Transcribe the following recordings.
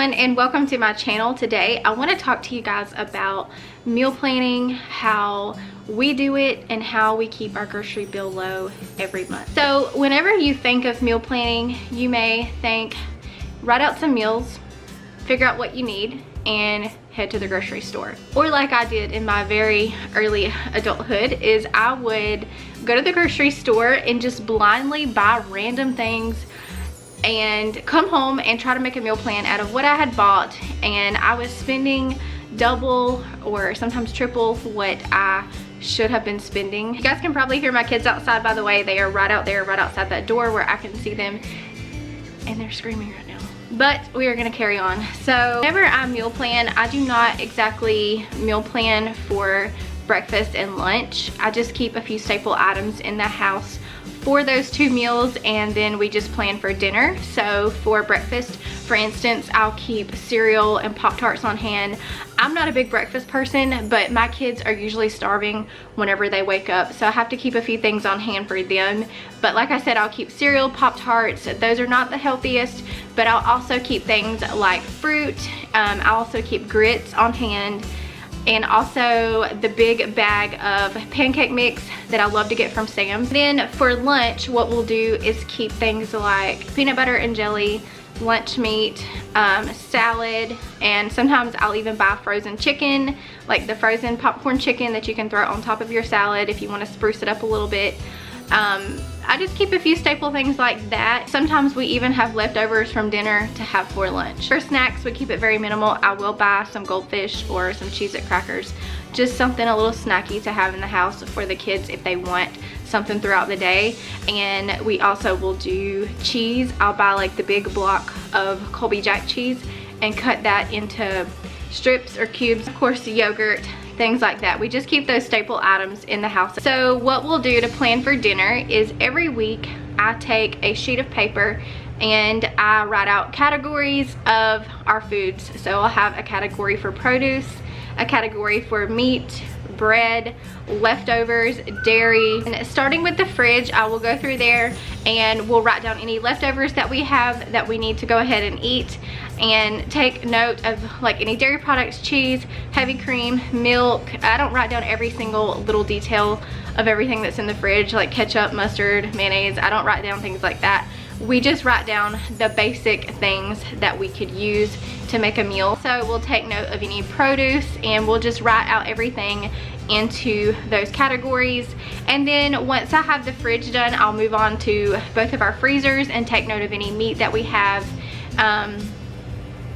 everyone, and welcome to my channel. Today I want to talk to you guys about meal planning, how we do it, and how we keep our grocery bill low every month. So whenever you think of meal planning, you may think write out some meals, figure out what you need, and head to the grocery store. Or like I did in my very early adulthood, is I would go to the grocery store and just blindly buy random things and come home and try to make a meal plan out of what I had bought, and I was spending double or sometimes triple what I should have been spending. You guys can probably hear my kids outside, by the way. They are right out there, right outside that door where I can see them, and they're screaming right now. But we are gonna carry on. So whenever I meal plan, I do not exactly meal plan for breakfast and lunch. I just keep a few staple items in the house for those 2 meals, and then we just plan for dinner. So for breakfast, for instance, I'll keep cereal and Pop-Tarts on hand. I'm not a big breakfast person, but my kids are usually starving whenever they wake up, so I have to keep a few things on hand for them. But like I said, I'll keep cereal, Pop-Tarts. Those are not the healthiest, but I'll also keep things like fruit. I'll also keep grits on hand, and also the big bag of pancake mix that I love to get from Sam's. Then for lunch, what we'll do is keep things like peanut butter and jelly, lunch meat, salad, and sometimes I'll even buy frozen chicken, like the frozen popcorn chicken that you can throw on top of your salad if you want to spruce it up a little bit. I just keep a few staple things like that. Sometimes we even have leftovers from dinner to have for lunch. For snacks, we keep it very minimal. I will buy some goldfish or some Cheez-It crackers, just something a little snacky to have in the house for the kids if they want something throughout the day. And we also will do cheese. I'll buy like the big block of Colby Jack cheese and cut that into strips or cubes. Of course, yogurt, things like that. We just keep those staple items in the house. So what we'll do to plan for dinner is every week I take a sheet of paper and I write out categories of our foods. So I'll have a category for produce, a category for meat, bread, leftovers, dairy. And starting with the fridge, I will go through there and we'll write down any leftovers that we have that we need to go ahead and eat, and take note of like any dairy products, cheese, heavy cream, milk. I don't write down every single little detail of everything that's in the fridge, like ketchup, mustard, mayonnaise. I don't write down things like that. We just write down the basic things that we could use to make a meal. So we'll take note of any produce and we'll just write out everything into those categories. And then once I have the fridge done, I'll move on to both of our freezers and take note of any meat that we have.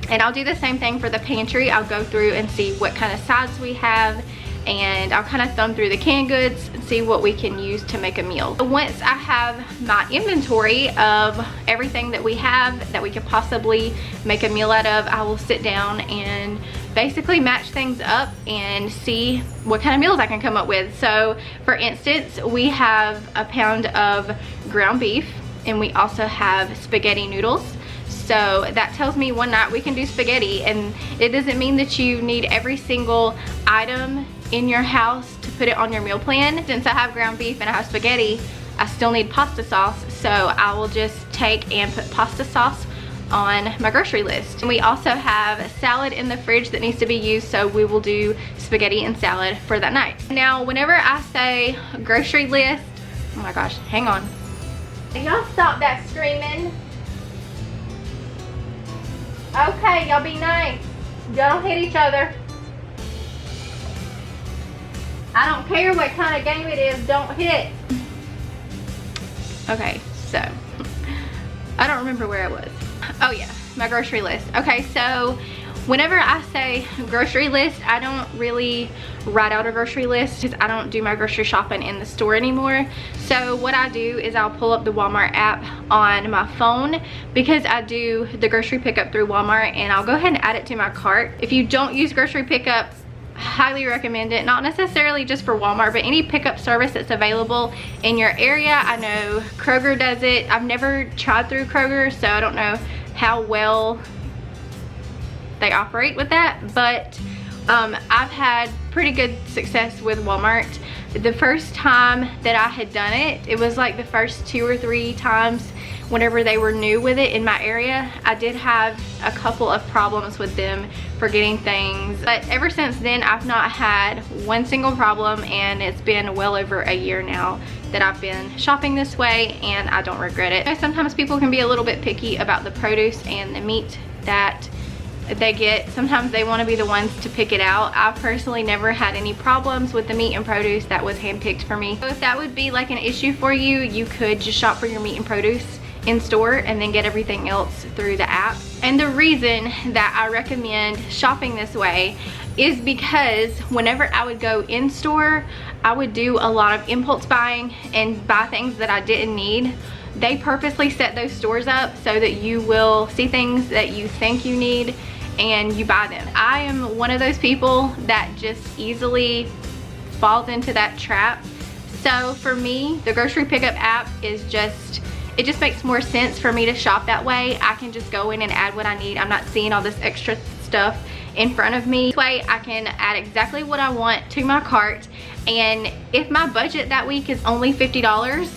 And I'll do the same thing for the pantry. I'll go through and see what kind of sides we have, and I'll kind of thumb through the canned goods and see what we can use to make a meal. Once I have my inventory of everything that we have that we could possibly make a meal out of, I will sit down and basically match things up and see what kind of meals I can come up with. So for instance, we have a pound of ground beef and we also have spaghetti noodles. So that tells me one night we can do spaghetti, and it doesn't mean that you need every single item in your house to put it on your meal plan. Since I have ground beef and I have spaghetti, I still need pasta sauce, so I will just take and put pasta sauce on my grocery list. And we also have a salad in the fridge that needs to be used, so we will do spaghetti and salad for that night. Now whenever I say grocery list, oh my gosh, hang on. Y'all stop that screaming. Okay, y'all be nice. Y'all don't hit each other. I don't care what kind of game it is, don't hit. Okay, so I don't remember where I was. Oh yeah, my grocery list. Okay, so whenever I say grocery list, I don't really write out a grocery list because I don't do my grocery shopping in the store anymore. So what I do is I'll pull up the Walmart app on my phone, because I do the grocery pickup through Walmart, and I'll go ahead and add it to my cart. If you don't use grocery pickup, highly recommend it. Not necessarily just for Walmart, but any pickup service that's available in your area. I know Kroger does it. I've never tried through Kroger, so I don't know how well they operate with that, but I've had pretty good success with Walmart. The first time that I had done it, it was like the first 2 or 3 times whenever they were new with it in my area, I did have a couple of problems with them forgetting things. But ever since then, I've not had one single problem, and it's been well over a year now that I've been shopping this way, and I don't regret it. Sometimes people can be a little bit picky about the produce and the meat that they get. Sometimes they want to be the ones to pick it out. I've personally never had any problems with the meat and produce that was handpicked for me. So if that would be like an issue for you, you could just shop for your meat and produce in store and then get everything else through the app. And the reason that I recommend shopping this way is because whenever I would go in store, I would do a lot of impulse buying and buy things that I didn't need. They purposely set those stores up so that you will see things that you think you need and you buy them. I am one of those people that just easily falls into that trap. So for me, the grocery pickup app is just, it just makes more sense for me to shop that way. I can just go in and add what I need. I'm not seeing all this extra stuff in front of me. This way I can add exactly what I want to my cart, and if my budget that week is only $50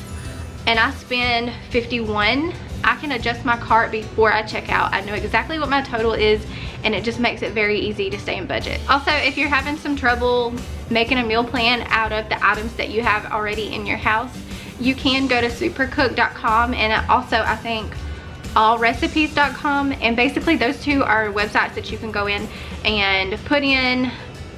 and I spend $51, I can adjust my cart before I check out. I know exactly what my total is, and it just makes it very easy to stay in budget. Also, if you're having some trouble making a meal plan out of the items that you have already in your house, you can go to supercook.com, and also I think allrecipes.com, and basically those two are websites that you can go in and put in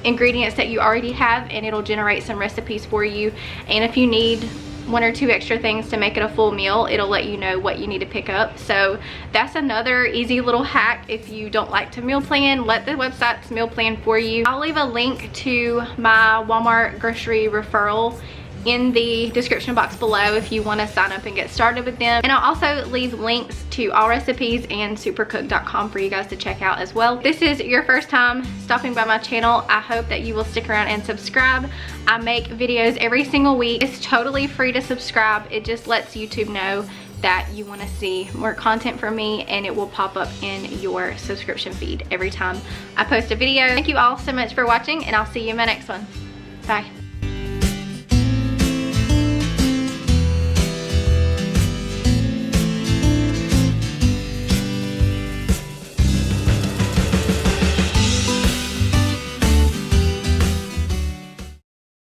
ingredients that you already have, and it'll generate some recipes for you. And if you need one or two extra things to make it a full meal, it'll let you know what you need to pick up. So that's another easy little hack. If you don't like to meal plan, let the websites meal plan for you. I'll leave a link to my Walmart grocery referral in the description box below if you want to sign up and get started with them. And I'll also leave links to All Recipes and supercook.com for you guys to check out as well. If this is your first time stopping by my channel, I hope that you will stick around and subscribe. I make videos every single week. It's totally free to subscribe. It just lets YouTube know that you want to see more content from me, and it will pop up in your subscription feed every time I post a video. Thank you all so much for watching, and I'll see you in my next one. Bye.